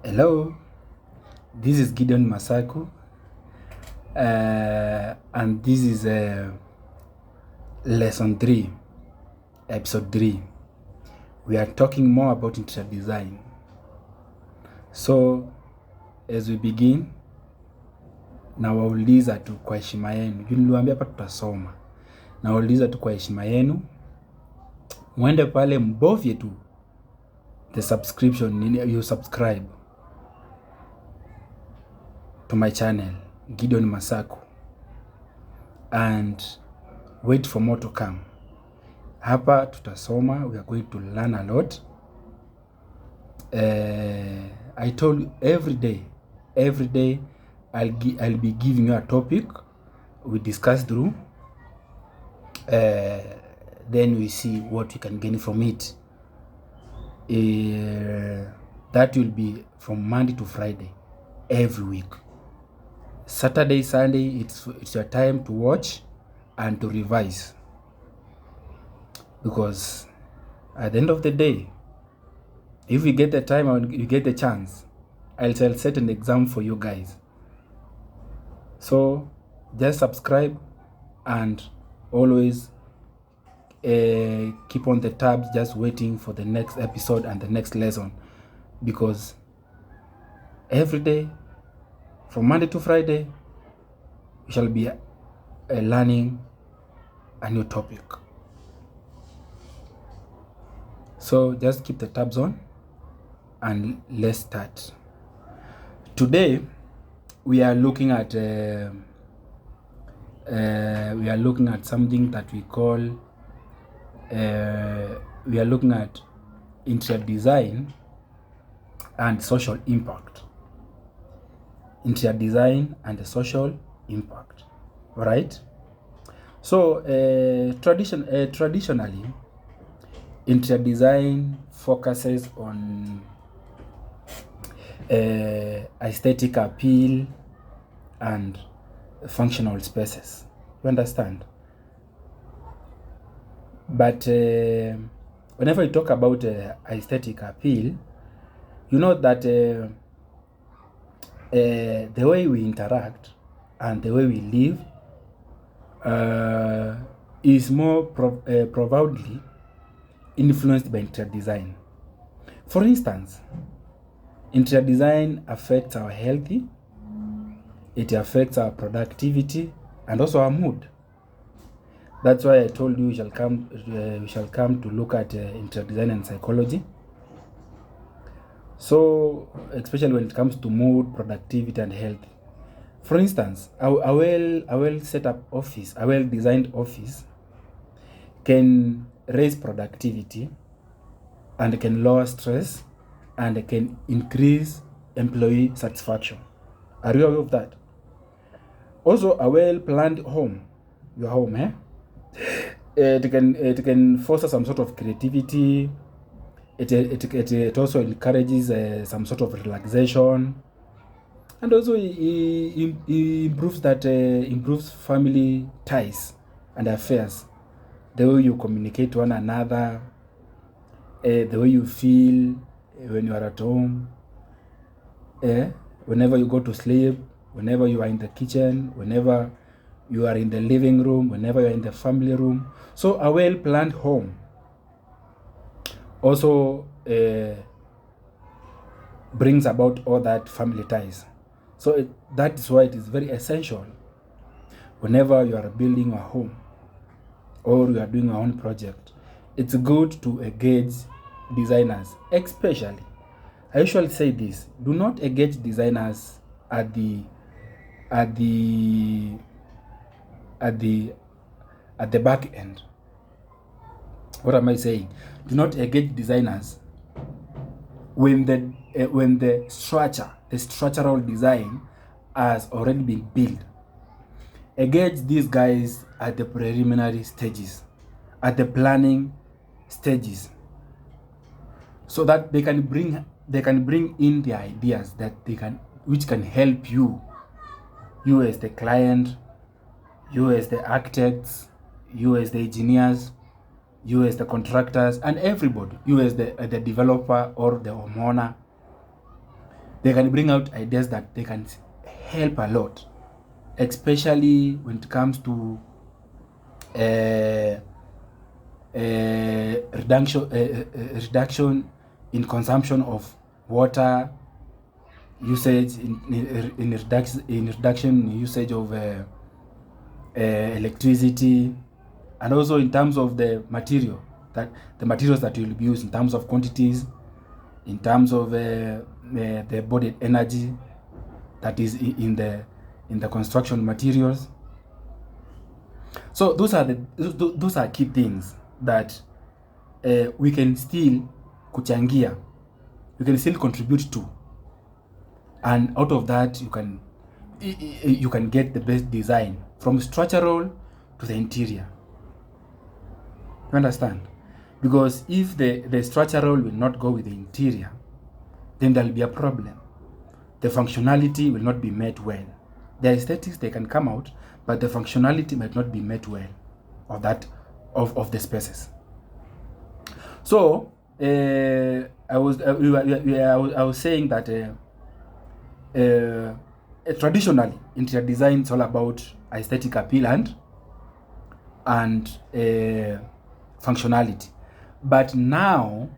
Hello, this is Gideon Masaku, and this is lesson 3, episode 3. We are talking more about interior design. So, as we begin, nawauliza tu kwa heshima yenu, niliwaambia hapa tutasoma. Nawauliza tu kwa heshima yenu, mwende pale mbovye tu the subscription, you subscribe to my channel, Gideon Masaku, and wait for more to come. Hapa tutasoma, we are going to learn a lot. I told you every day I'll be giving you a topic we discuss through, then we see what we can gain from it. That will be from Monday to Friday every week. Saturday, Sunday, it's your time to watch and to revise, because at the end of the day, if we get the time and you get the chance, I'll set an exam for you guys. So just subscribe and always keep on the tabs, just waiting for the next episode and the next lesson, because every day from Monday to Friday we shall be learning a new topic. So just keep the tabs on and let's start. Today we are looking at something that we call we are looking at interior design and social impact. Interior design and the social impact. All right. So traditionally, interior design focuses on aesthetic appeal and functional spaces. You understand? But whenever you talk about aesthetic appeal, you know that the way we interact and the way we live is more profoundly influenced by interior design. For instance, interior design affects our health, it affects our productivity and also our mood. That's why I told you we shall come to look at interior design and psychology. So especially when it comes to mood, productivity and health. For instance, a well set up office, a well designed office can raise productivity and can lower stress and can increase employee satisfaction. Are you aware of that? Also, a well planned home, your home, it can foster some sort of creativity. It also encourages some sort of relaxation, and also improves family ties and affairs, the way you communicate to one another, the way you feel when you are at home, whenever you go to sleep, whenever you are in the kitchen, whenever you are in the living room, whenever you are in the family room. So a well-planned home also brings about all that family ties. So that is why it is very essential whenever you are building a home or you are doing your own project, it's good to engage designers. Especially, I usually say this: do not engage designers at the back end. What am I saying? Do not engage designers when the structural design has already been built. Engage these guys at the preliminary stages, at the planning stages, so that they can bring in the ideas which can help you as the client, you as the architects, you as the engineers, you as the contractors, and everybody, you as the developer or the homeowner. they can bring out ideas that they can help a lot, especially when it comes to reduction in consumption of water usage, in reduction in usage of electricity, and also in terms of the materials that will be used, in terms of quantities, in terms of the embodied energy that is in the construction materials. So those are key things that we can still kuchangia, we can still contribute to, and out of that you can get the best design from structural to the interior. You understand? Because if the structural will not go with the interior, then there will be a problem. The functionality will not be met well. The aesthetics, they can come out, but the functionality might not be met well of the spaces. So I was saying that traditionally interior design is all about aesthetic appeal and functionality, but now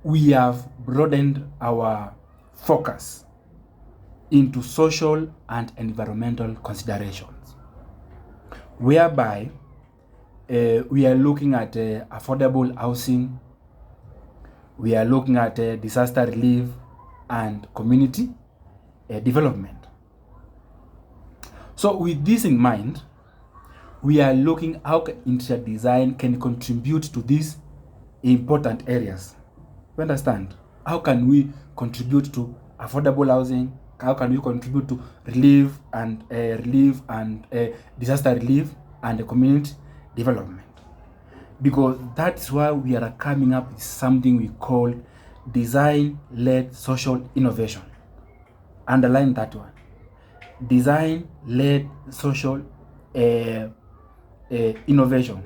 we have broadened our focus into social and environmental considerations, whereby we are looking at affordable housing, we are looking at disaster relief and community development. So with this in mind, we are looking how interior design can contribute to these important areas. You understand? How can we contribute to affordable housing? How can we contribute to relief and disaster relief and community development? Because that's why we are coming up with something we call design-led social innovation. Underline that one. Design-led social innovation,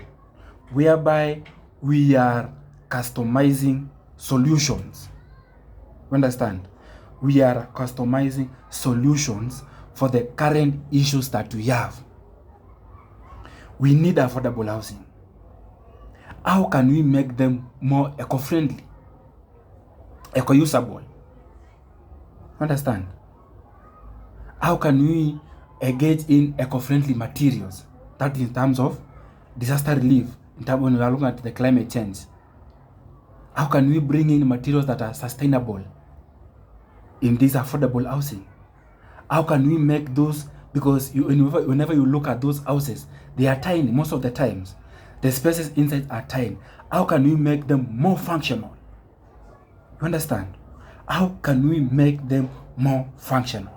whereby we are customizing solutions. You understand? We are customizing solutions for the current issues that we have. We need affordable housing. How can we make them more eco-friendly, eco-usable? Understand? How can we engage in eco-friendly materials? That in terms of disaster relief, in terms when we are looking at the climate change. How can we bring in materials that are sustainable in this affordable housing? How can we make those, because whenever you look at those houses, they are tiny most of the times. The spaces inside are tiny. How can we make them more functional? You understand? How can we make them more functional?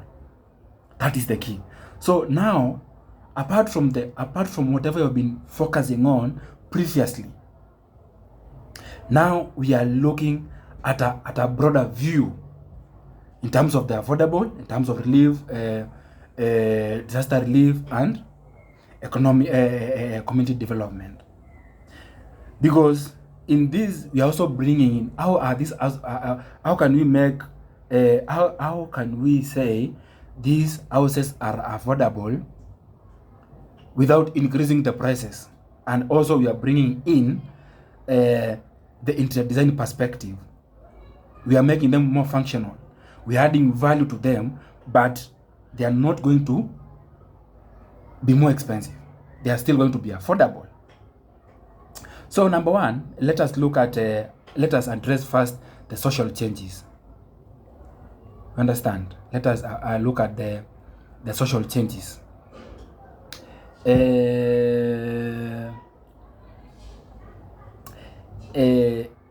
That is the key. So now, apart from whatever you've been focusing on previously, now we are looking at a broader view in terms of the affordable, in terms of relief, disaster relief, and economic community development. Because in this, we are also bringing in how can we make how can we say these houses are affordable without increasing the prices, and also we are bringing in the interior design perspective. We are making them more functional. We are adding value to them, but they are not going to be more expensive. They are still going to be affordable. So number one, let us address first the social changes. Understand? Let us look at the social changes.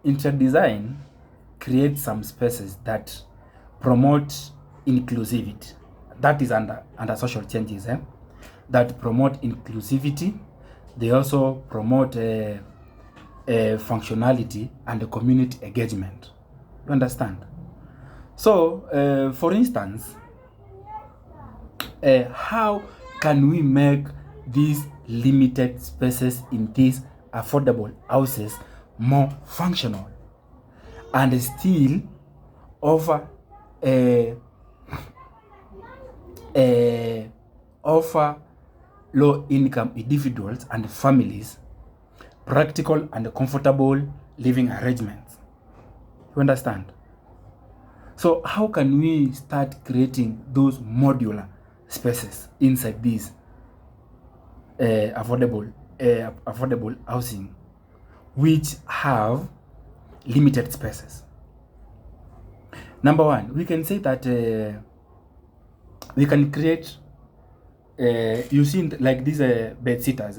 Interior design creates some spaces that promote inclusivity. That is under social changes, that promote inclusivity. They also promote functionality and community engagement. You understand? So, for instance, how can we make these limited spaces in these affordable houses more functional and still offer offer low-income individuals and families practical and comfortable living arrangements. You understand? So how can we start creating those modular spaces inside these affordable housing, which have limited spaces? Number one, we can say that we can create you see like these bed sitters,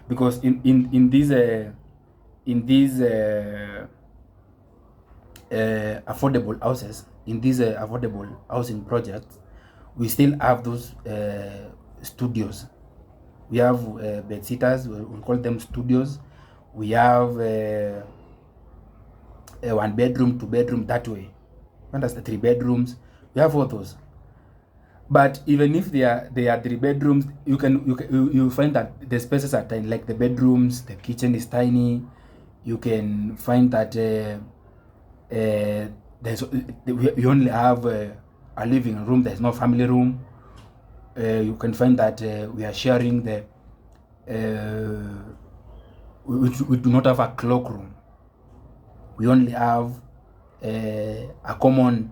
because in these affordable houses, in these affordable housing projects, we still have those studios. We have bed sitters, we call them studios. We have a 1 bedroom, 2 bedroom, that way. Understand? 3 bedrooms. We have all those. But even if they are 3 bedrooms, you find that the spaces are tiny. Like the bedrooms, the kitchen is tiny. You can find that you only have a living room. There's no family room. You can find that we are sharing the we do not have a cloakroom. We only have a common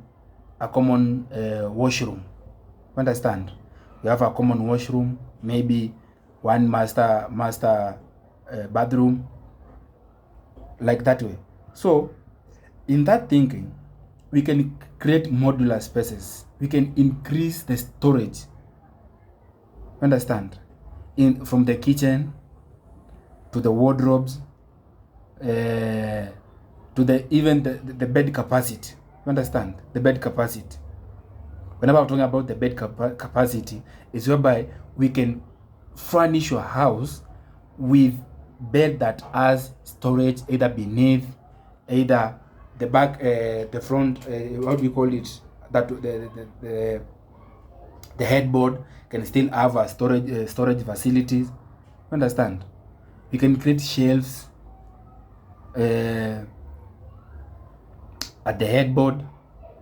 washroom. Understand? We have a common washroom, maybe one master bathroom, like that way. So in that thinking, we can create modular spaces. We can increase the storage. Understand? From the kitchen to the wardrobes, to even the bed capacity. Understand? The bed capacity. Whenever I'm talking about the bed capacity, is whereby we can furnish your house with bed that has storage either beneath, either the back, the front, what do you call it? That the headboard can still have a storage facilities. Understand? You can create shelves at the headboard.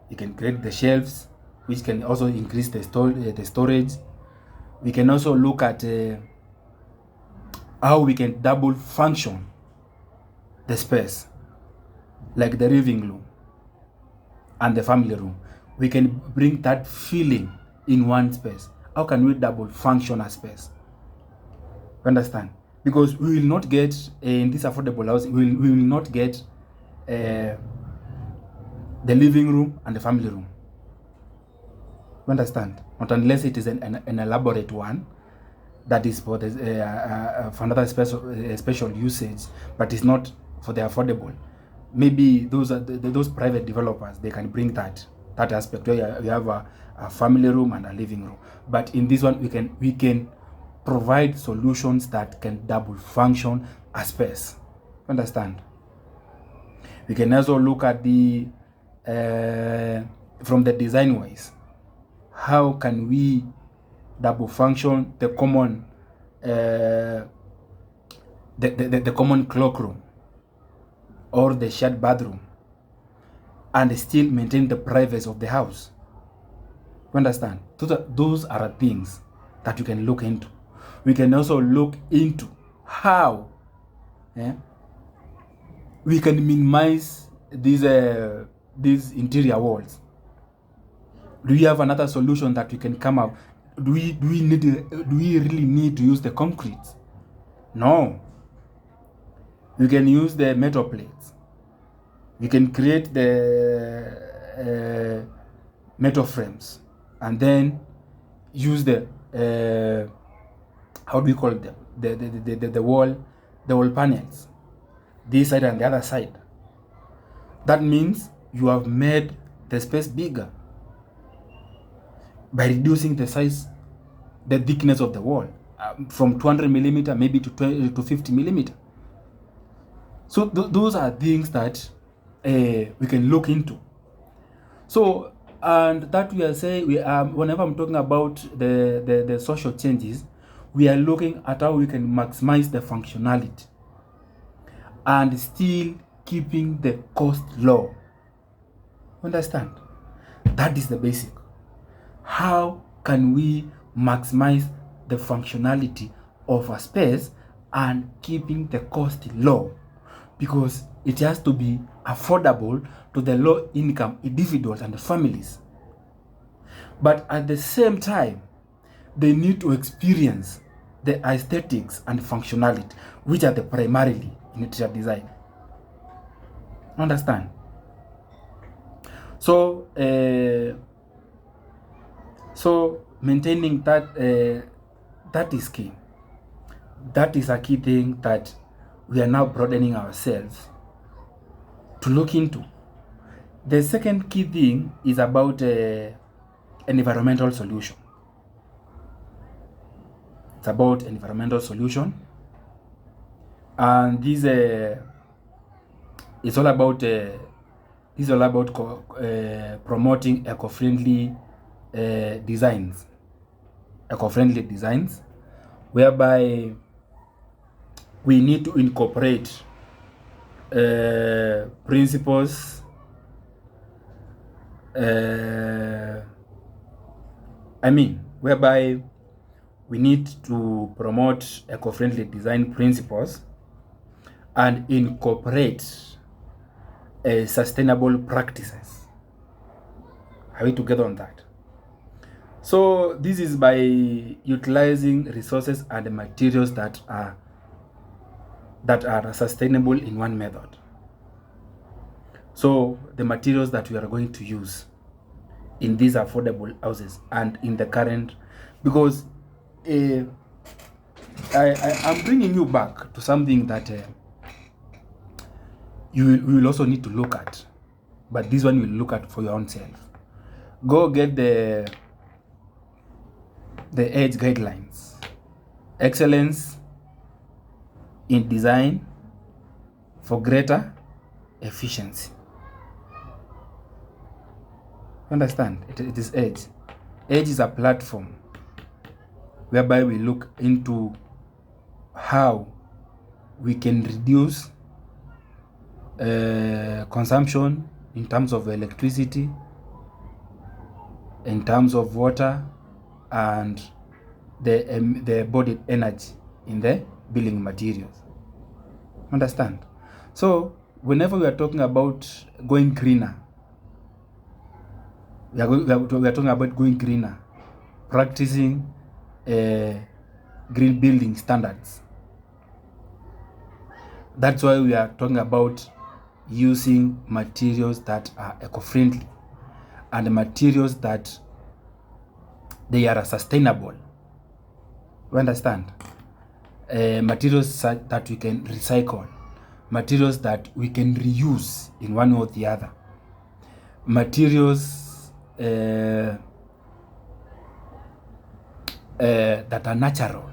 You can create the shelves, which can also increase the storage. We can also look at how we can double function the space, like the living room and the family room. We can bring that feeling in one space. How can we double function a space? Understand? Because we will not get in this affordable house, we will not get the living room and the family room. Understand? Not unless it is an elaborate one that is for the for another special usage, but it's not for the affordable. Maybe those private developers, they can bring that aspect where you have a family room and a living room. But in this one, we can provide solutions that can double function a space. Understand? We can also look at the from the design wise. How can we double function the common the common cloakroom or the shared bathroom and still maintain the privacy of the house? You understand? Those are things that you can look into. We can also look into how we can minimize these interior walls. Do we have another solution that we can come up? Do we really need to use the concrete? No. We can use the metal plates. We can create the metal frames and then use the how do we call them? The wall panels, this side and the other side. That means you have made the space bigger by reducing the size, the thickness of the wall from 200 millimeter maybe to 50 millimeter. So those are things that we can look into. So, and that we are saying, whenever I'm talking about the social changes, we are looking at how we can maximize the functionality and still keeping the cost low. Understand? That is the basic. How can we maximize the functionality of a space and keeping the cost low? Because it has to be affordable to the low income individuals and families. But at the same time, they need to experience the aesthetics and functionality, which are the primarily in interior design. Understand? So, maintaining that that is key. That is a key thing that we are now broadening ourselves to look into. The second key thing is about environmental solution. It's about environmental solution, and this is all about promoting eco-friendly designs, whereby we need to incorporate principles, whereby we need to promote eco-friendly design principles and incorporate sustainable practices. Are we together on that? So this is by utilizing resources and materials that are sustainable in one method. So the materials that we are going to use in these affordable houses and in the current, because I'm bringing you back to something that you will also need to look at, but this one you will look at for your own self. Go get the EDGE guidelines, excellence in design for greater efficiency. Understand? It is EDGE. EDGE is a platform whereby we look into how we can reduce consumption in terms of electricity, in terms of water, and the embodied energy in the building materials. Understand? So whenever we are talking about going greener, we are talking about going greener, practicing green building standards. That's why we are talking about using materials that are eco-friendly and materials that they are sustainable. You understand? Materials that we can recycle, materials that we can reuse in one or the other, materials that are natural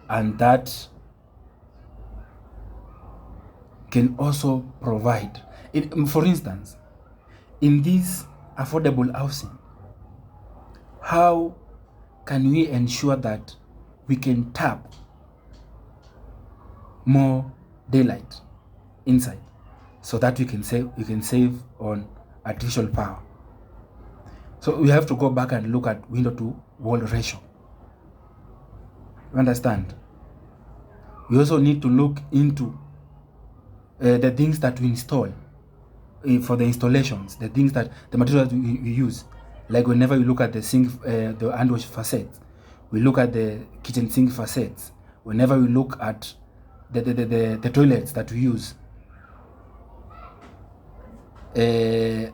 and that can also provide. For instance, in this affordable housing, how can we ensure that we can tap more daylight inside so that we can save on artificial power? So we have to go back and look at window to wall ratio. You understand? We also need to look into the things that we install for the installations, the things that the materials we use. Like whenever we look at the sink, the hand wash facades, we look at the kitchen sink facades. Whenever we look at the toilets that we use, the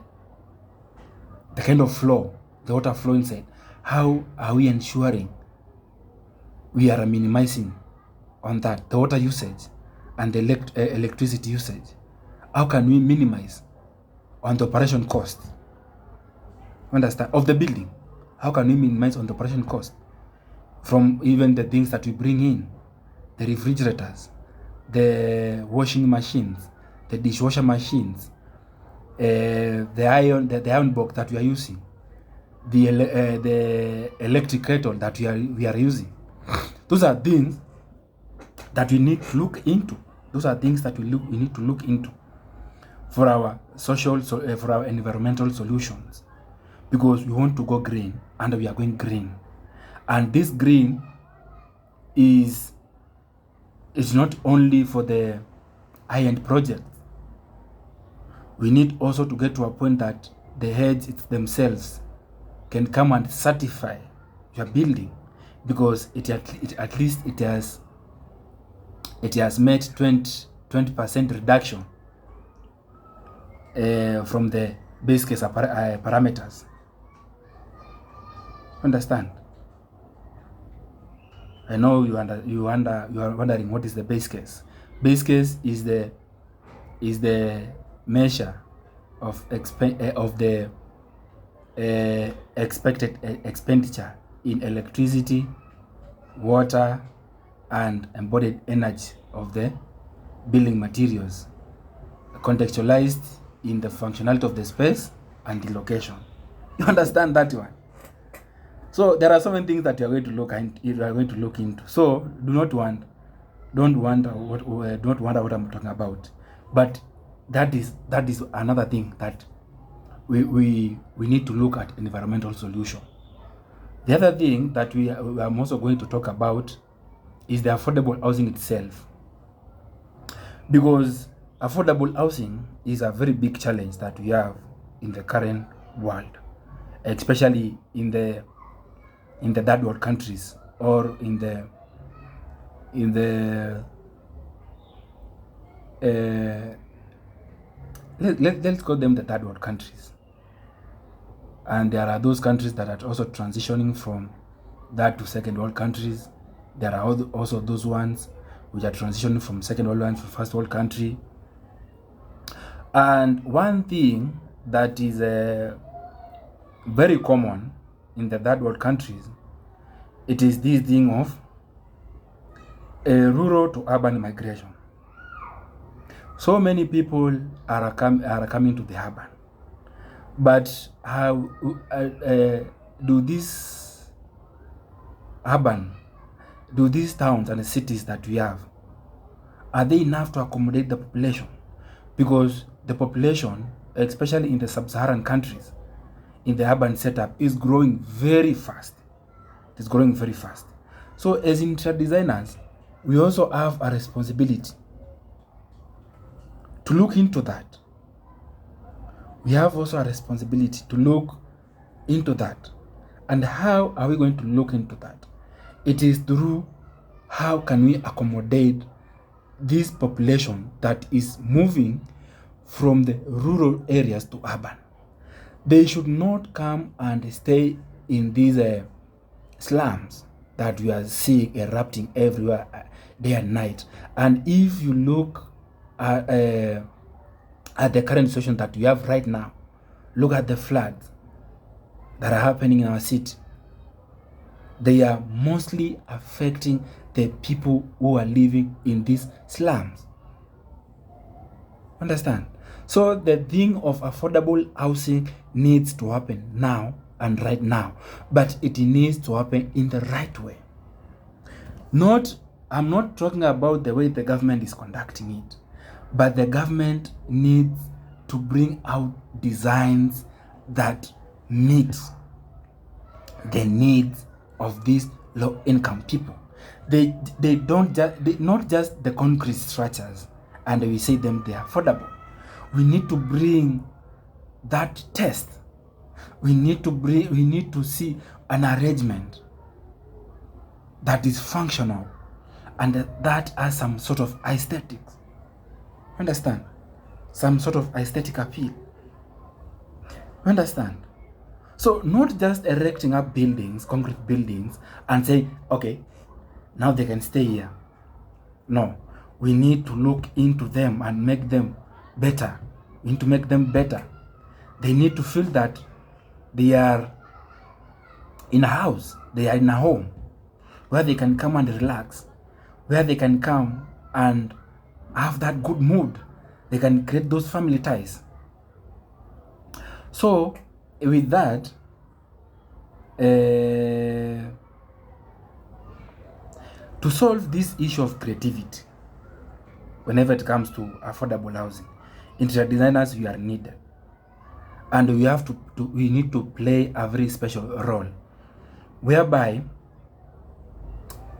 kind of flow, the water flow inside, how are we ensuring we are minimizing on that, the water usage and the electricity usage? How can we minimize on the operation cost? Understand? Of the building. How can we minimize on the operation cost? From even the things that we bring in, the refrigerators, the washing machines, the dishwasher machines, the iron box that we are using, the electric kettle that we are using. Those are things that we need to look into. Those are things that we need to look into for our social, for our environmental solutions. because we want to go green, and we are going green. And this green is not only for the high-end project. We need also to get to a point that the heads themselves can come and certify your building, because at least it has made 20% reduction from the base case parameters. Understand? I know you are wondering what is the base case. Base case is the measure of the expected expenditure in electricity, water, and embodied energy of the building materials, contextualized in the functionality of the space and the location. You understand that one? So there are so many things that you are going to look into. So don't wonder what I'm talking about. But that is another thing that we need to look at environmental solution. The other thing that we are also going to talk about is the affordable housing itself, because affordable housing is a very big challenge that we have in the current world, especially in the third world countries, or in the let's call them the third world countries. And there are those countries that are also transitioning from that to second world countries. There are also those ones which are transitioning from second world ones to first world country. And one thing that is very common in the third world countries, it is this thing of rural to urban migration. So many people are coming to the urban, but how do these towns and the cities that we have, are they enough to accommodate the population? Because the population, especially in the sub-Saharan countries, in the urban setup, is growing very fast. It is growing very fast. So as interior designers, we also have a responsibility to look into that. We have also a responsibility to look into that. And how are we going to look into that? It is through how can we accommodate this population that is moving from the rural areas to urban. They should not come and stay in these slums that we are seeing erupting everywhere day and night. And if you look at the current situation that we have right now, look at the floods that are happening in our city. They are mostly affecting the people who are living in these slums. Understand? So the thing of affordable housing needs to happen now and right now, but it needs to happen in the right way. I'm not talking about the way the government is conducting it, but the government needs to bring out designs that meet the needs of these low-income people. They not just the concrete structures, and we say them they are affordable. We need to bring that test. We need to see an arrangement that is functional and that has some sort of aesthetics. Understand? Some sort of aesthetic appeal. Understand? So not just erecting up buildings, concrete buildings, and say, okay, now they can stay here. No, we need to look into them and make them better. We need to make them better. They need to feel that they are in a house, they are in a home, where they can come and relax, where they can come and have that good mood. They can create those family ties. So with that, to solve this issue of creativity, whenever it comes to affordable housing, interior designers, we are needed. and we need to play a very special role, whereby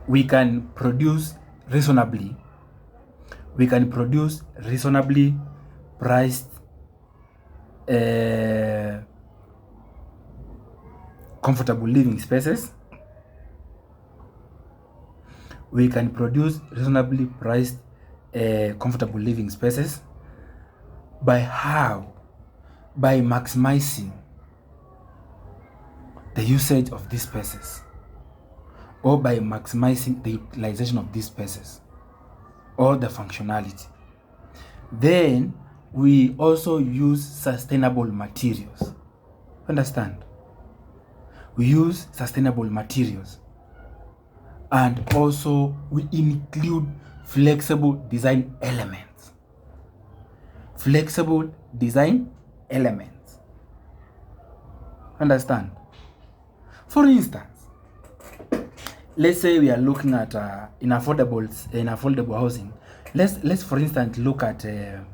we can produce reasonably priced comfortable living spaces. We can produce reasonably priced comfortable living spaces by how? By maximizing the usage of these spaces, or by maximizing the utilization of these spaces, or the functionality. Then we also use sustainable materials. Understand? We use sustainable materials, and also we include flexible design elements. Flexible design elements. Understand? For instance, let's say we are looking at in affordable housing. Let's for instance look at a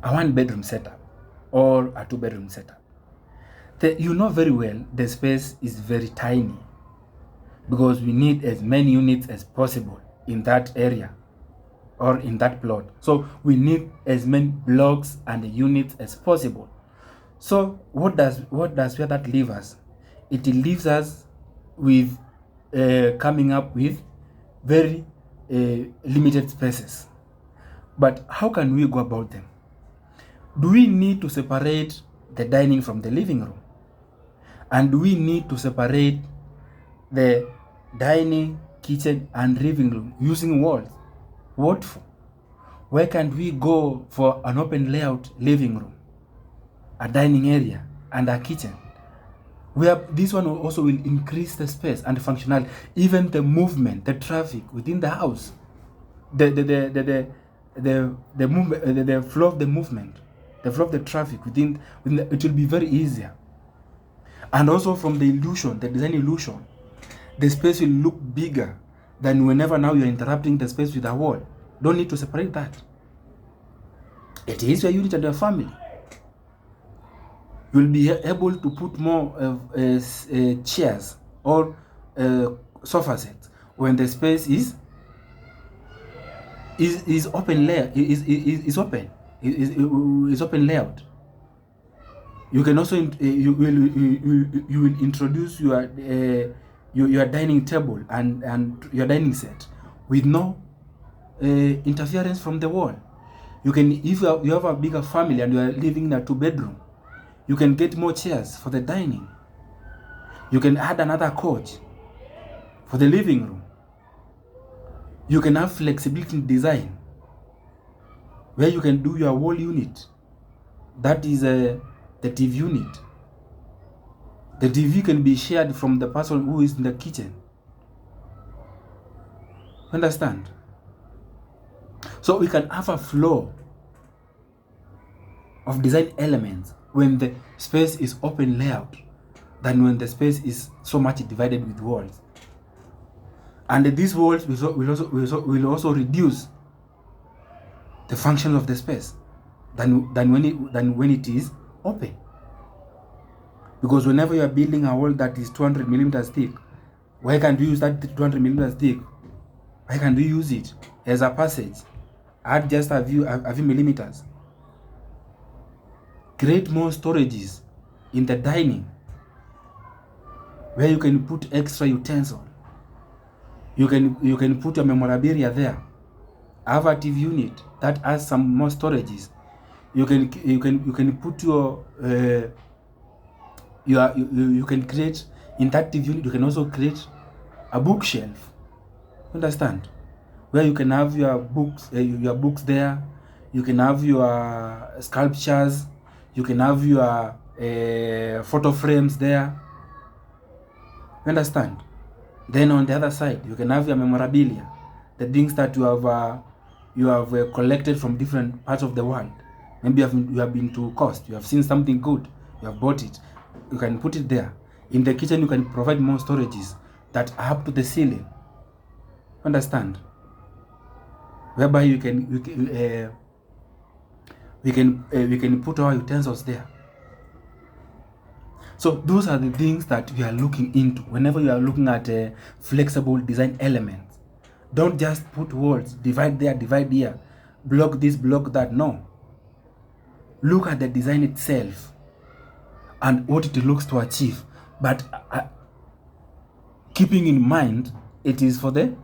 1-bedroom setup or a 2-bedroom setup. You know very well the space is very tiny, because we need as many units as possible in that area or in that plot. So we need as many blocks and units as possible. So what does where that leave us? It leaves us with coming up with very limited spaces. But how can we go about them? Do we need to separate the dining from the living room? And do we need to separate the dining, kitchen, and living room using walls? What for? Why can't we go for an open layout living room, a dining area, and a kitchen? This one also will increase the space and the functionality, even the movement, the traffic within the house, the movement, the flow of the movement, the flow of the traffic within it will be very easier. And also from the illusion, the design illusion, the space will look bigger than whenever now you're interrupting the space with a wall. Don't need to separate that. It is your unit and your family. You'll be able to put more chairs or sofa sets when the space is open layer is open layout. You can also you will introduce your dining table and your dining set with no interference from the wall. You can, if you have a bigger family and you are living in a 2-bedroom, you can get more chairs for the dining. You can add another couch for the living room. You can have flexibility in design, where you can do your wall unit. That is the TV unit. The TV can be shared from the person who is in the kitchen. Understand? So we can have a flow of design elements when the space is open layout than when the space is so much divided with walls. And these walls will also reduce the function of the space than when it is open. Because whenever you are building a wall that is 200 millimeters thick, why can't we use that 200 millimeters thick? Why can't we use it as a passage? Add just a few millimeters. Create more storages in the dining, where you can put extra utensil. You can put your memorabilia there. Have a TV unit that has some more storages. You can put you can create in that TV unit. You can also create a bookshelf. Understand? Where you can have your books there. You can have your sculptures. You can have your photo frames there. Understand? Then on the other side, you can have your memorabilia, the things that you have collected from different parts of the world. Maybe you have been to Coast, you have seen something good, you have bought it. You can put it there. In the kitchen, you can provide more storages that are up to the ceiling. Understand? Whereby we can put our utensils there. So those are the things that we are looking into whenever you are looking at flexible design elements. Don't just put walls, divide there, divide here, block this, block that. No. Look at the design itself and what it looks to achieve. But keeping in mind, it is for the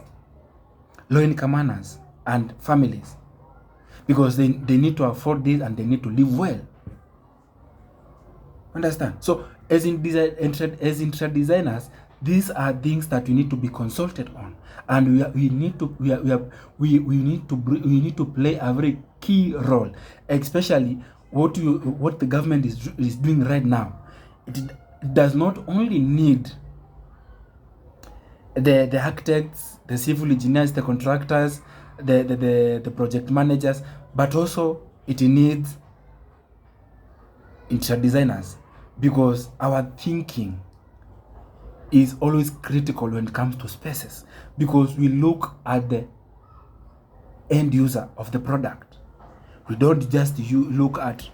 low-income earners and families, because they need to afford this and they need to live well. Understand? So as interior designers, these are things that we need to be consulted on, and we need to play a very key role, especially what the government is doing right now. It does not only need the architects, the civil engineers, the contractors, the project managers, but also it needs interior designers, because our thinking is always critical when it comes to spaces, because we look at the end user of the product. We don't just look at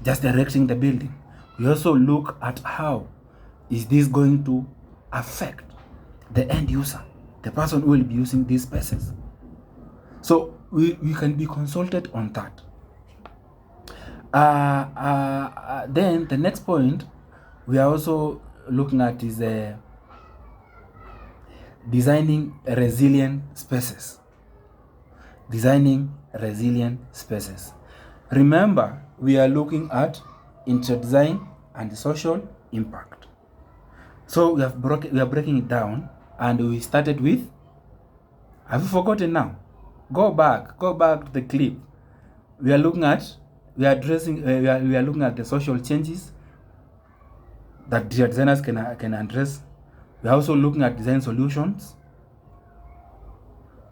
just erecting the building. We also look at how is this going to affect the end user, the person who will be using these spaces. So we can be consulted on that. Then the next point we are also looking at is designing resilient spaces. Designing resilient spaces. Remember, we are looking at interior design and social impact. So we are breaking it down, and we started with, have you forgotten now? Go back to the clip. We are looking at we are looking at the social changes that designers can address. We are also looking at design solutions.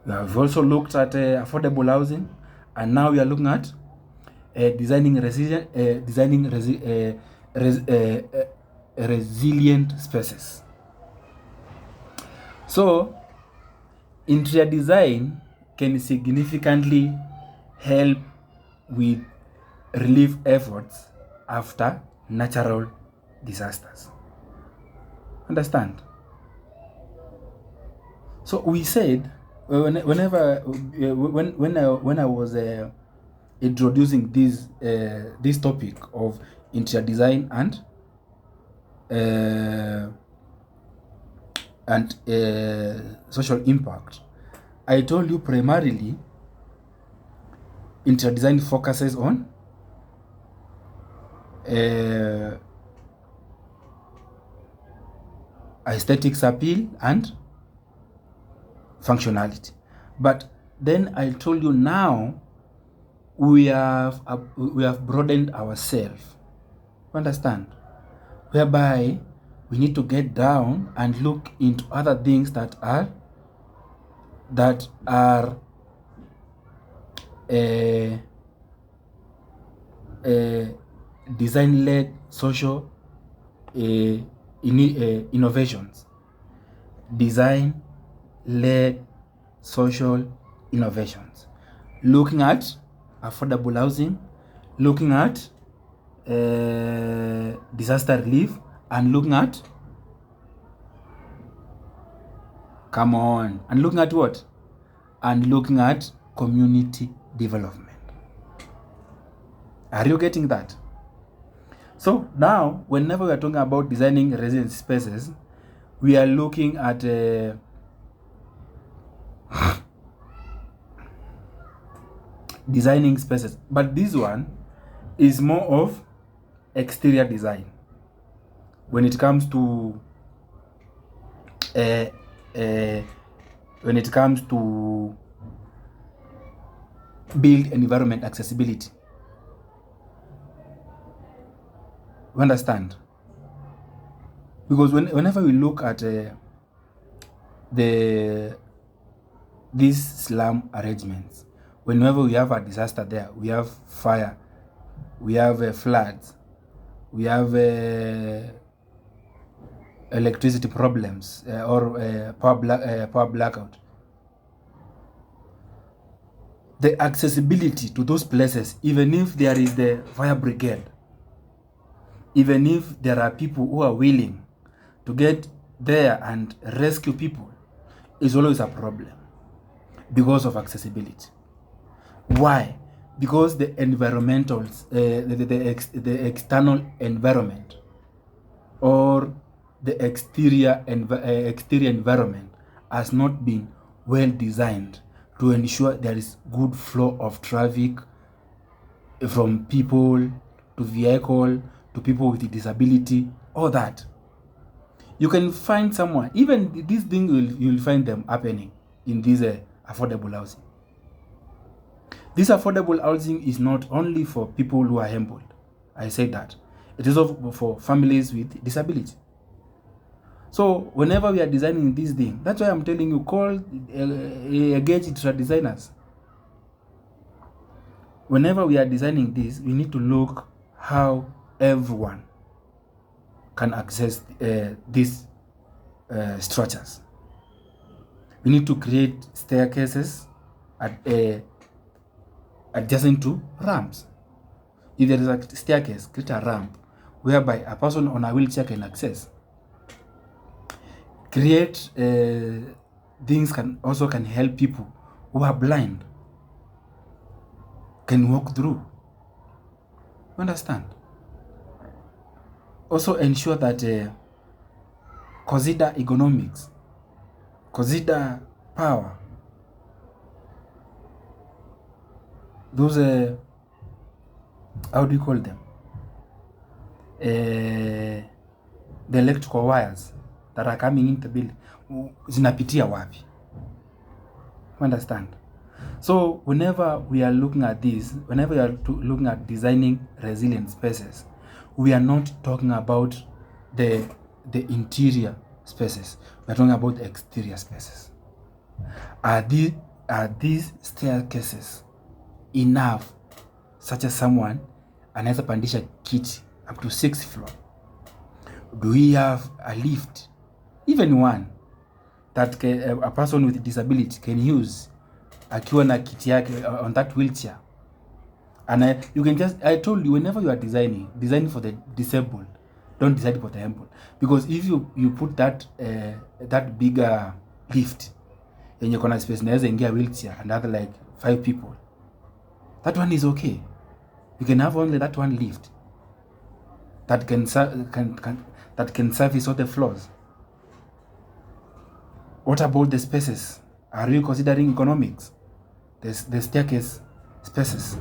We have also looked at affordable housing, and now we are looking at designing resilient spaces. So interior design can significantly help with relief efforts after natural disasters. Understand? So we said, when I was introducing this topic of interior design and social impact, I told you primarily interior design focuses on aesthetics appeal and functionality. But then I told you now we have broadened ourselves. Understand? Whereby we need to get down and look into other things that are design-led social innovations. Design-led social innovations. Looking at affordable housing, looking at disaster relief, and looking at and looking at what? And looking at community development. Are you getting that? So now, whenever we are talking about designing residence spaces, we are looking at designing spaces, but this one is more of exterior design when it comes to build environment accessibility. You understand? Because whenever we look at these slum arrangements, whenever we have a disaster there, we have fire, we have floods, we have electricity problems or power blackout. the accessibility to those places, even if there is the fire brigade, even if there are people who are willing to get there and rescue people, is always a problem because of accessibility. Why? Because the environmental, the external environment or the exterior environment has not been well designed to ensure there is good flow of traffic from people to vehicle to people with disability, all that. You can find someone, even this thing, you'll find them happening in this affordable housing. This affordable housing is not only for people who are humbled. I said that. It is also for families with disability. So whenever we are designing this thing, that's why I'm telling you, call engage interior designers. Whenever we are designing this, we need to look how everyone can access these structures. We need to create staircases adjacent to ramps. If there is a staircase, create a ramp whereby a person on a wheelchair can access. Create things can help people who are blind can walk through. Understand? Also ensure that consider economics, consider power. Those how do you call them? The electrical wires that are coming into the building, zinapitia wapi? Understand? So whenever we are looking at this, whenever we are looking at designing resilient spaces, we are not talking about the interior spaces. We are talking about the exterior spaces. Are these staircases enough such as someone anaweza pandisha kiti up to 6th floor? Do we have a lift, even one that a person with disability can use akiwa na kiti yake on that wheelchair? And you can just, I told you, whenever you are designing for the disabled, don't design for the humble, because if you put that bigger lift yenye kona space naweza ingia wheelchair and other like 5 people, that one is okay. You can have only that one lift that can service all the floors. What about the spaces? Are you considering economics? The staircase spaces.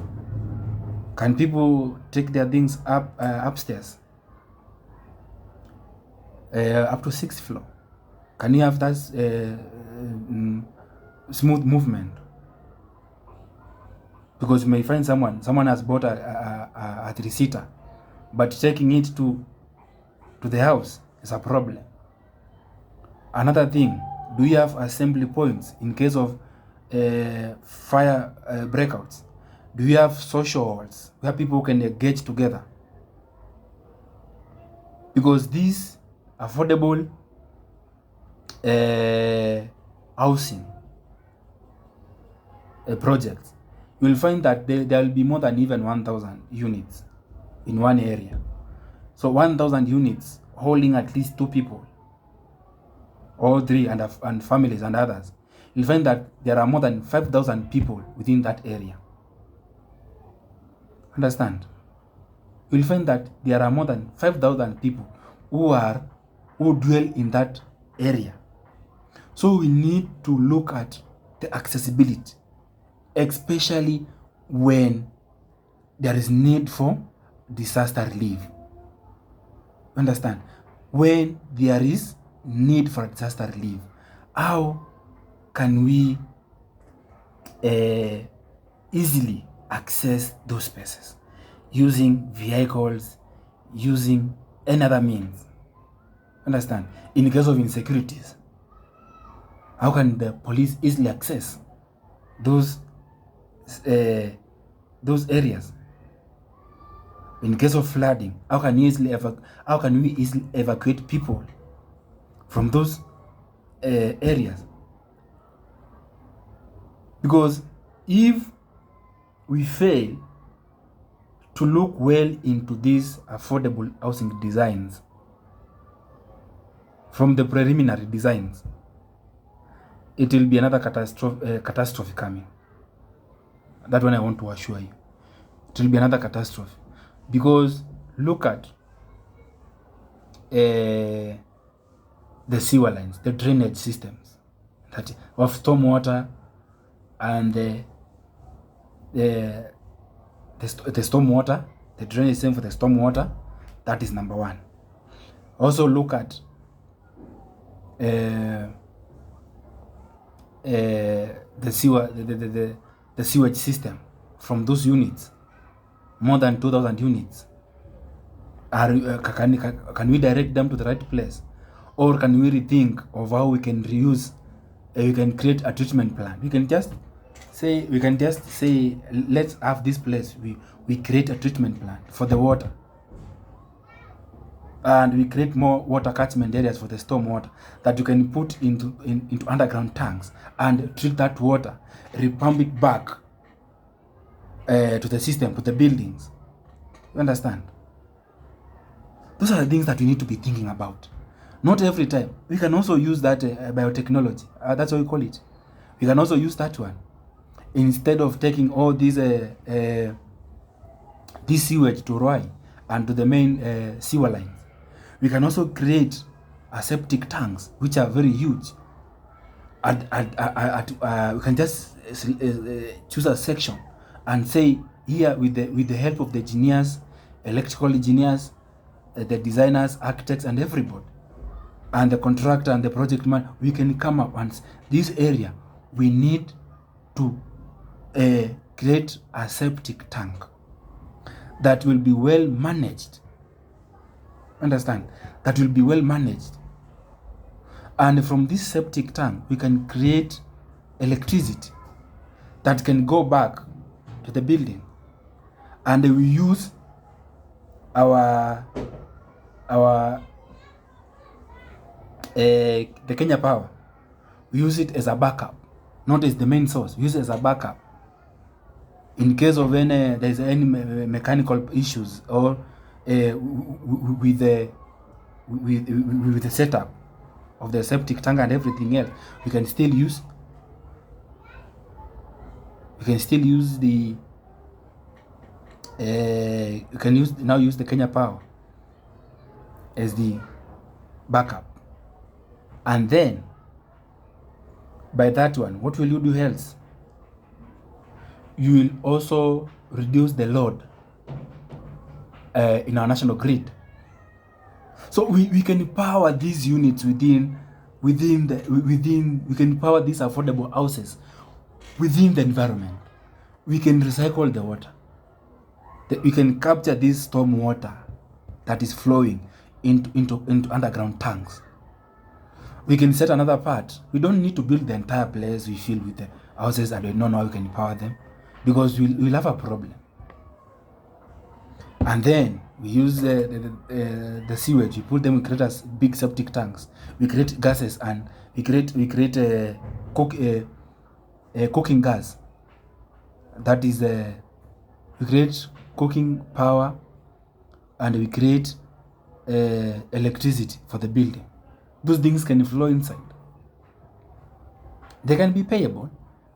Can people take their things up upstairs? Up to 6th floor? Can you have that smooth movement? Because you may find someone has bought a 3-seater, but taking it to the house is a problem. Another thing, do you have assembly points in case of fire breakouts? Do you have social halls where people can engage together? Because these affordable housing projects, you will find that there will be more than even 1,000 units in one area. So 1,000 units holding at least 2 people, or 3, and families and others. You'll find that there are more than 5,000 people within that area. Understand? You'll find that there are more than 5,000 people who dwell in that area. So we need to look at the accessibility, especially when there is need for disaster relief. Understand? When there is need for disaster relief, how can we easily access those spaces? Using vehicles, using another means. Understand? In case of insecurities, how can the police easily access those areas? In case of flooding, how can we easily evacuate people from those areas? Because if we fail to look well into these affordable housing designs from the preliminary designs, it will be another catastrophe coming. That one I want to assure you. It will be another catastrophe. Because look at the sewer lines, the drainage systems that of stormwater and the stormwater, the drainage system for the stormwater. That is number one. Also look at the sewage system from those units, more than 2,000 units. Can we direct them to the right place, or can we rethink of how we can reuse? We can create a treatment plan. We can just say let's have this place. We create a treatment plan for the water, and we create more water catchment areas for the storm water that you can put into underground tanks and treat that water, repump it back to the system, to the buildings. You understand? Those are the things that we need to be thinking about. Not every time. We can also use that biotechnology. That's what we call it. We can also use that one. Instead of taking all these this sewage to Ruai and to the main sewer lines, we can also create septic tanks, which are very huge. We can just choose a section and say here, with the help of the engineers, electrical engineers, the designers, architects, and everybody, and the contractor and the project man, we can come up and this area we need to create a septic tank that will be well managed. Understand? That will be well managed. And from this septic tank, we can create electricity that can go back to the building, and we use the Kenya Power. We use it as a backup, not as the main source. We use it as a backup in case of there's any mechanical issues or with the setup of the septic tank and everything else. We can still use the you can use the Kenya Power as the backup. And then by that one, what will you do else? You will also reduce the load in our national grid. So we can power these units we can power these affordable houses within the environment. We can recycle the water. We can capture this storm water that is flowing into underground tanks. We can set another part. We don't need to build the entire place we fill with the houses and we don't know how we can power them, because we'll have a problem. And then we use the sewage. We put them. We create as big septic tanks. We create gases and we create cooking gas. That is we create cooking power, and we create electricity for the building. Those things can flow inside. They can be payable.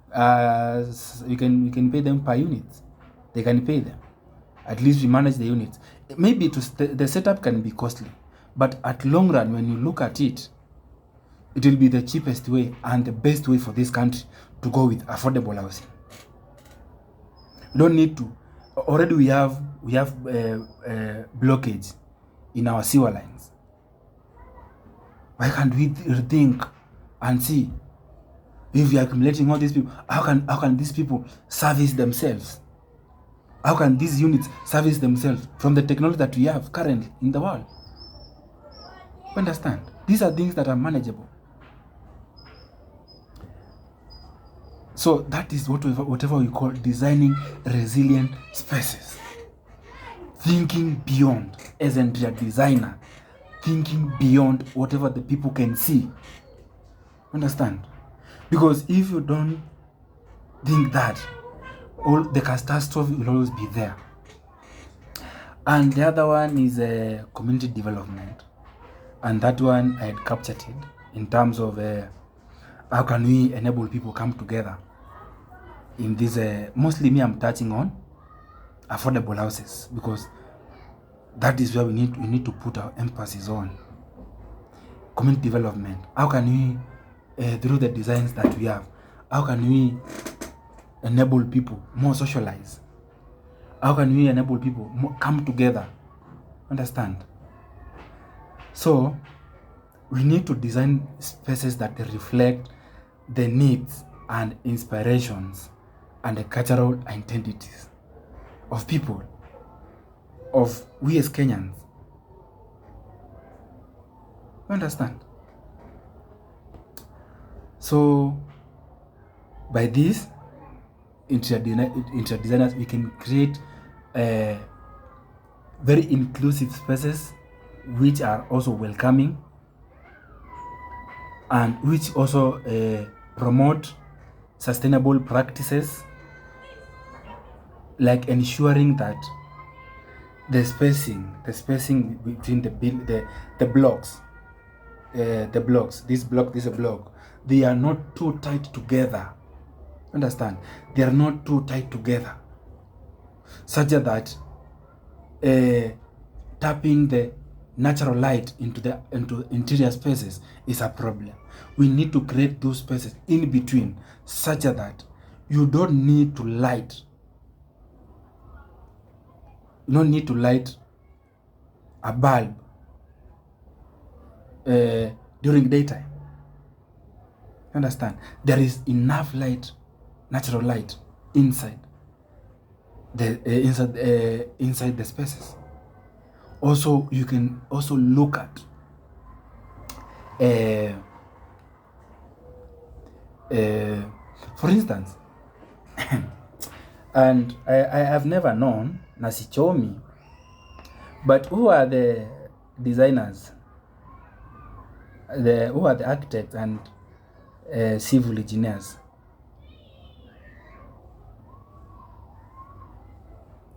We can pay them per unit. They can pay them. At least we manage the units. Maybe the setup can be costly, but at long run, when you look at it, it will be the cheapest way and the best way for this country to go with affordable housing. We don't need to. Already we have blockage in our sewer lines. Why can't we rethink and see, if we are accumulating all these people, how can these people service themselves? How can these units service themselves from the technology that we have currently in the world? You understand? These are things that are manageable. So that is whatever we call designing resilient spaces. Thinking beyond, as a designer, thinking beyond whatever the people can see. Understand? Because if you don't think that, all the catastrophe will always be there. And the other one is community development, and that one I had captured it in terms of how can we enable people come together in this. Mostly me, I'm touching on affordable houses, because that is where we need to put our emphasis on. Community development. How can we, through the designs that we have, how can we enable people more socialize? How can we enable people more come together? Understand? So we need to design spaces that reflect the needs and inspirations and the cultural identities of people, of we as Kenyans. You understand? So by this interior designers, we can create very inclusive spaces which are also welcoming, and which also promote sustainable practices, like ensuring that the spacing between the blocks, this block, they are not too tight together. Understand? They are not too tight together, such that tapping the natural light into interior spaces is a problem. We need to create those spaces in between, such that you don't need to light. You don't need to light a bulb during daytime. Understand? There is enough light, natural light, inside the spaces. Also, you can also look at for instance, and I have never known, nasichomi, but who are the designers, who are the architects and civil engineers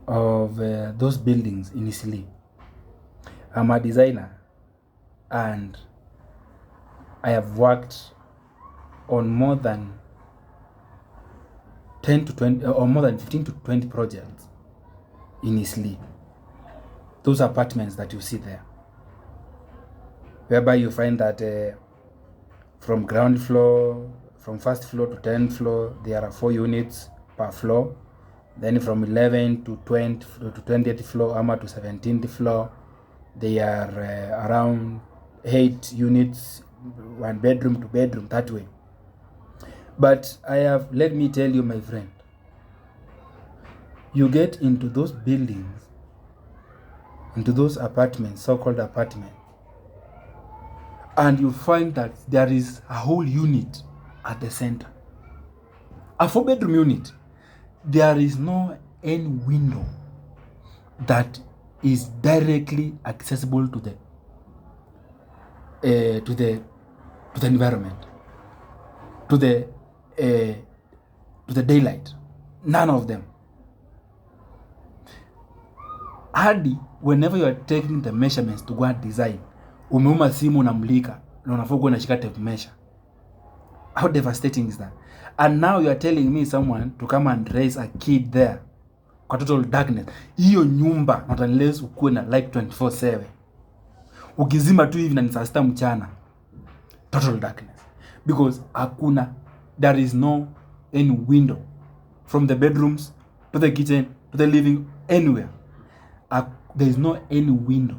of those buildings in Eastleigh? I'm a designer, and I have worked on more than 10 to 20 or more than 15 to 20 projects in Eastleigh. Those apartments that you see there, whereby you find that from ground floor, from first floor to 10th floor, there are 4 units per floor. Then from 11 to 20 to 20th floor, to 17th floor, they are around 8 units, 1 bedroom to bedroom, that way. But let me tell you, my friend, you get into those buildings, into those apartments, so-called apartments, and you find that there is a whole unit at the center, a 4-bedroom unit. There is no any window that is directly accessible to the environment, to the daylight. None of them. Hadi whenever you are taking the measurements to go and design, umeuma simu unamulika na unafaa kuwa unashika tape measure. How devastating is that? And now you are telling me someone to come and raise a kid there kwa total darkness. Hiyo nyumba, not unless ukuwe na light 24/7. Ukizima tu hivi na ni saa 6 mchana, total darkness. Because there is no any window from the bedrooms to the kitchen to the living, anywhere. There is no any window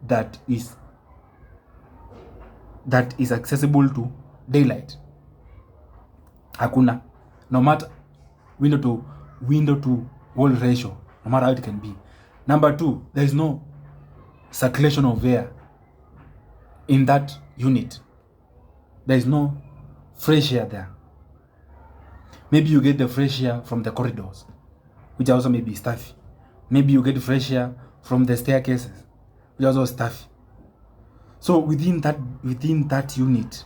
that is accessible to daylight. Hakuna. No matter window to wall ratio, no matter how it can be. Number 2, there is no circulation of air in that unit. There is no fresh air there. Maybe you get the fresh air from the corridors, which also may be stuffy. Maybe you get fresh air from the staircases, which also stuffy. So within that unit,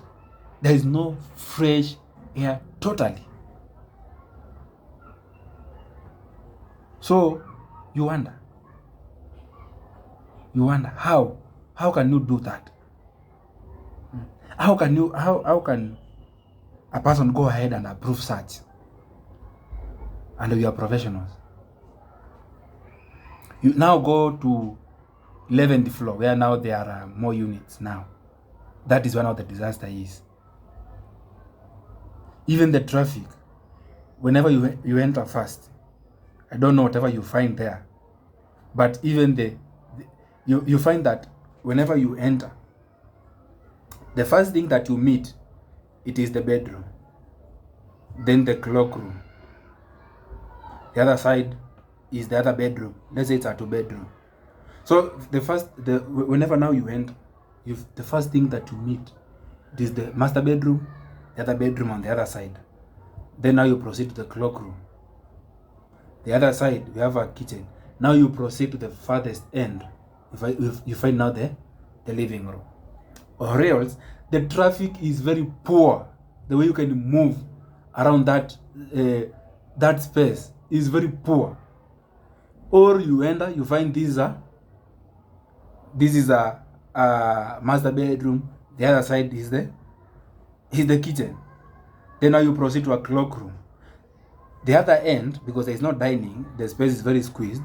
there is no fresh air totally. So you wonder how can you do that? How can a person go ahead and approve such? And we are professionals. You now go to 11th floor, where now there are more units now. That is when all the disaster is. Even the traffic, whenever you enter first, I don't know whatever you find there, but even you find that whenever you enter, the first thing that you meet, it is the bedroom, then the cloakroom. The other side is the other bedroom. Let's say it's a 2-bedroom. So whenever now you enter, the first thing that you meet, it is the master bedroom, the other bedroom on the other side. Then now you proceed to the cloakroom. The other side, we have a kitchen. Now you proceed to the farthest end. If you find now the living room. Or else, the traffic is very poor. The way you can move around that space is very poor. Or you enter, you find this is a master bedroom. The other side is the kitchen. Then now you proceed to a cloakroom. The other end, because there is no dining, the space is very squeezed.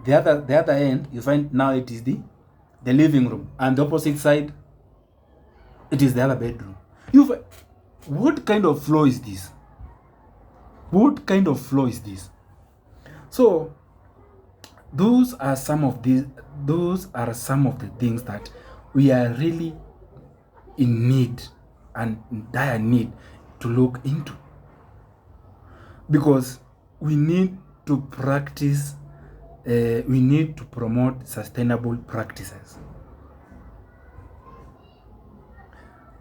The other end, you find now it is the living room, and the opposite side, it is the other bedroom. What kind of flow is this? What kind of flow is this? So those are some of the things that we are really in need and in dire need to look into, because we need to practice, we need to promote sustainable practices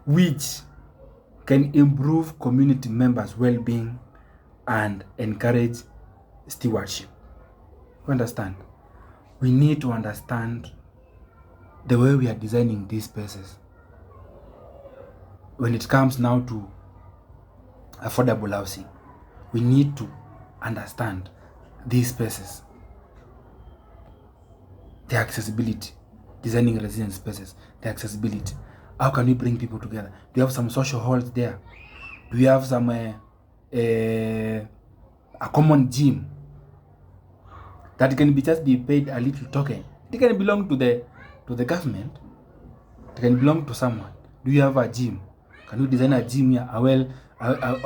which can improve community members' well-being and encourage stewardship. You understand? We need to understand the way we are designing these spaces when it comes now to affordable housing. We need to understand these spaces, the accessibility, designing resident spaces, the accessibility. How can we bring people together? Do you have some social halls there? Do you have some a common gym that can be paid a little token? It can belong to the government. It can belong to someone. Do you have a gym? Can you design a gym here, a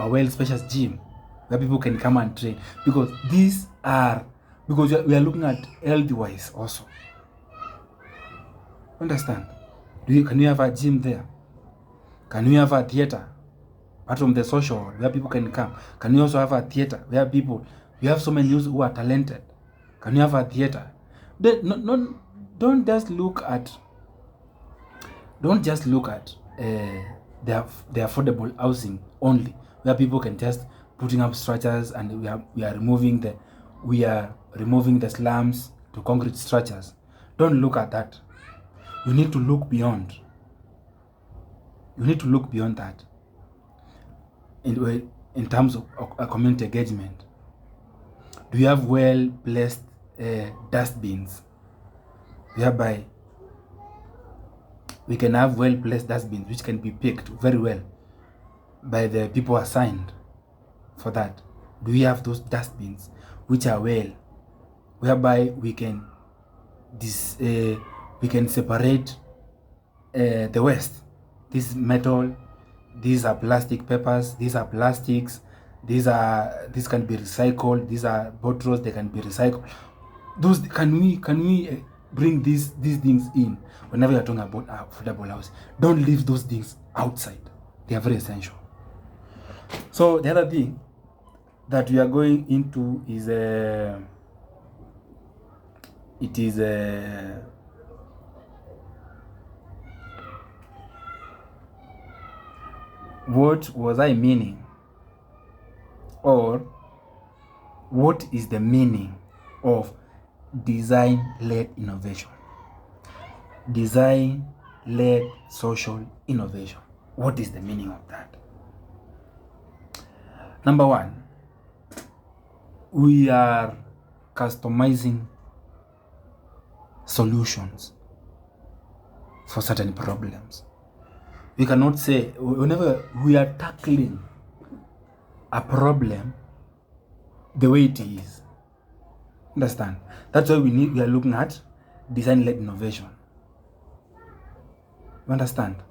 well spacious gym where people can come and train? Because we are looking at health wise also. Understand? Can you have a gym there? Can you have a theater apart from the social where people can come? Can you also have a theater where you have so many youths who are talented? Can you have a theater? Don't just look at the affordable housing only, where people can just putting up structures, and we are removing the slums to concrete structures. Don't look at that. You need to look beyond. You need to look beyond that in terms of community engagement. Do you have well-placed dustbins, whereby we can have well-placed dustbins which can be picked very well by the people assigned for that? Do we have those dustbins which are whereby we can separate the waste? This metal, these are plastic papers, these are plastics, these can be recycled, these are bottles, they can be recycled. Those can we bring these things in whenever you're talking about affordable house? Don't leave those things outside. They are very essential. So the other thing that we are going into is what was I meaning, or what is the meaning of design-led innovation? Design-led social innovation. What is the meaning of that? Number one, we are customizing solutions for certain problems. We cannot say, whenever we are tackling a problem the way it is. Understand? That's why we are looking at design-led innovation. You understand?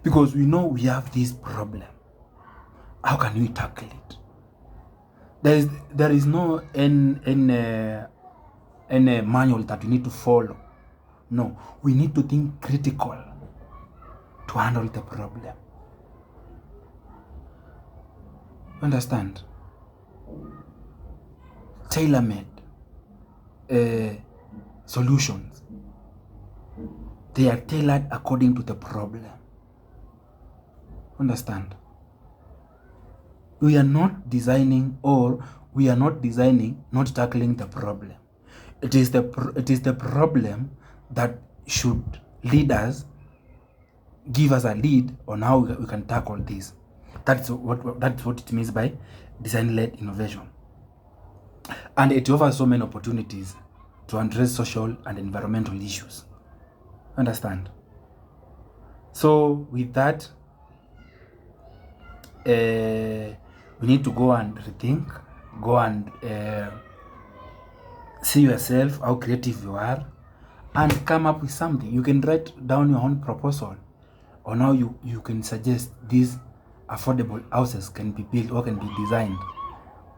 Because we know we have this problem. How can we tackle it? There is no any manual that we need to follow. No, we need to think critical to handle the problem. Understand? Tailor-made solutions. They are tailored according to the problem. Understand? We are not designing, not tackling the problem. It is the problem that should lead us, give us a lead on how we can tackle this. That's what it means by design-led innovation. And it offers so many opportunities to address social and environmental issues. Understand? So with that, we need to go and rethink, go and see yourself, how creative you are, and come up with something. You can write down your own proposal on how you can suggest these affordable houses can be built or can be designed.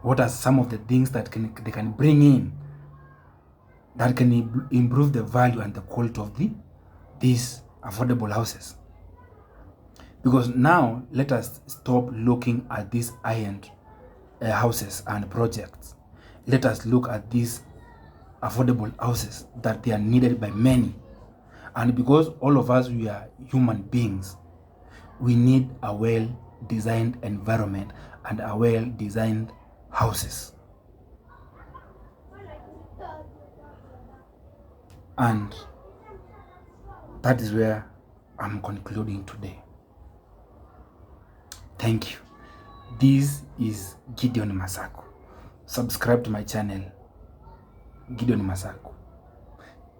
What are some of the things that they can bring in that can improve the value and the quality of these affordable houses? Because now, let us stop looking at these high-end houses and projects. Let us look at these affordable houses that they are needed by many. And because all of us, we are human beings, we need a well-designed environment and a well-designed houses. And that is where I'm concluding today. Thank you. This is Gideon Masako. Subscribe to my channel, Gideon Masako.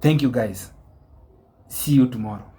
Thank you guys. See you tomorrow.